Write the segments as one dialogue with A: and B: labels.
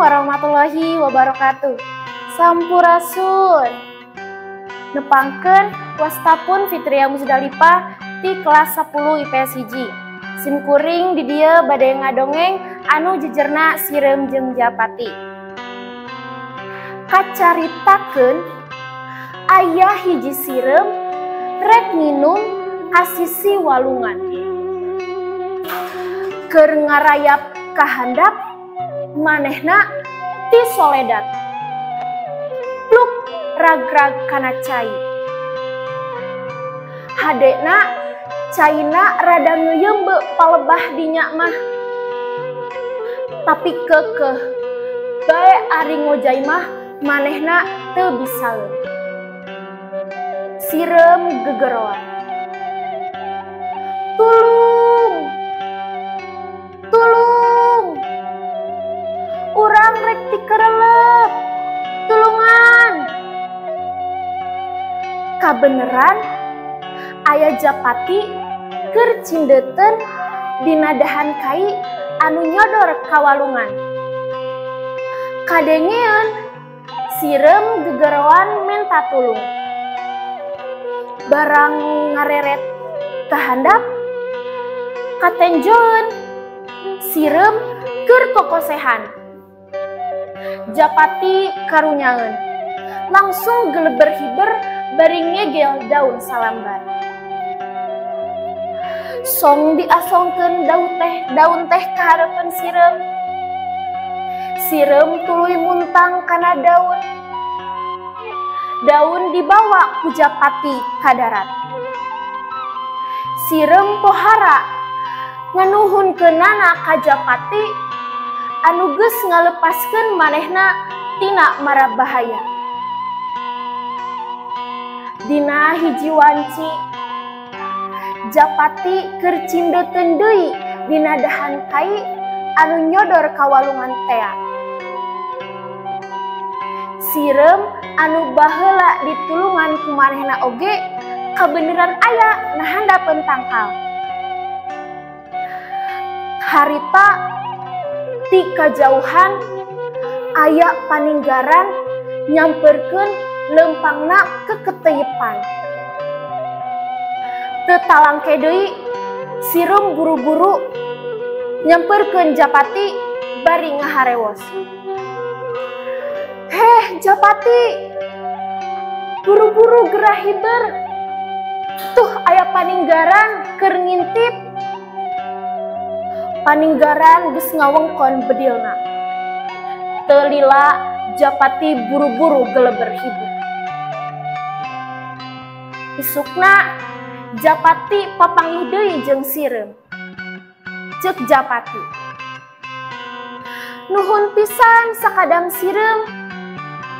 A: warahmatullahi wabarakatuh. Sampurasun. Nepangkeun wastapun Fitria Musdalifah di kelas 10 IPS hiji. Sim kuring di dieu bade ngadongeng anu jejerna Sireum jeung Japati. Kacaritakeun aya hiji sireum rek nginum kasisi walungan. Keur ngarayap kahandap manehna ti soledad. Pluk ragrag kana cai. Hadena caina rada ngeuyeumbe palebah dinya mah. Tapi keukeuh bae ari ngojai mah manehna teu bisaeun. Sireum gegeroan. Tulung! Tulung! Urang rek tikereuleup. Tulungan! Kabeneran aya Japati keur cindeuteun dina dahan kai anu nyodor ka walungan. Kadengeun sireum gegeroan menta tulung. Barang ngareret kahandap katenjoeun sireum keur kokosehan. Japati karunyaeun langsung geleber hiber bari ngegel daun salambar. Song diasongkeun daun teh ka hareupeun sireum. Sireum tuluy muntang kana daun. Daun dibawa ku Japati ka darat. Sireum pohara nganuhunkeunana ka Japati anu geus ngalepaskeun manehna tina mara bahaya. Dina hiji wanci Japati keur cindeuteun deui dina dahan kai anu nyodor ka walungan tea. Sireum anu baheula ditulungan ku manehna oge kabeneran aya nah handapeun tangkal. Harita ti kajauhan aya paninggaran nyamperkeun lempangna ke keteyepan. Teu talangke deui sireum buru-buru nyamperkeun Japati bari ngaharewos. Heh Japati, buru-buru gerah hiber. Tuh aya paninggaran keur ngintip. Paninggaran geus ngawengkon bedilna. Teu lila Japati buru-buru geleber hiber. Isukna Japati papanggih deui jeung sireum. Ceuk Japati, nuhun pisan sakadang sireum,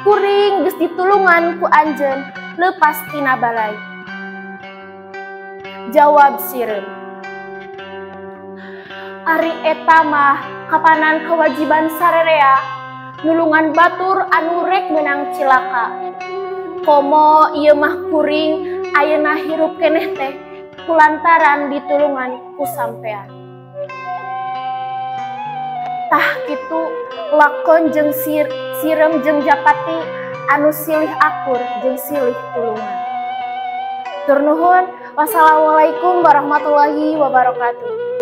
A: kuring geus ditulungan ku anjeun leupas tina balai. Jawab sireum, ari eta mah kapanan kewajiban sarerea nulungan batur anu rek meunang cilaka. Komo ieu mah kuring ayeuna hirup keneh teh kulantaran ditulungan ku sampean. Tah kitu lakon jeung sireum jeung Japati anu silih akur jeung silih tulungan. Tur nuhun. Wassalamualaikum warahmatullahi wabarakatuh.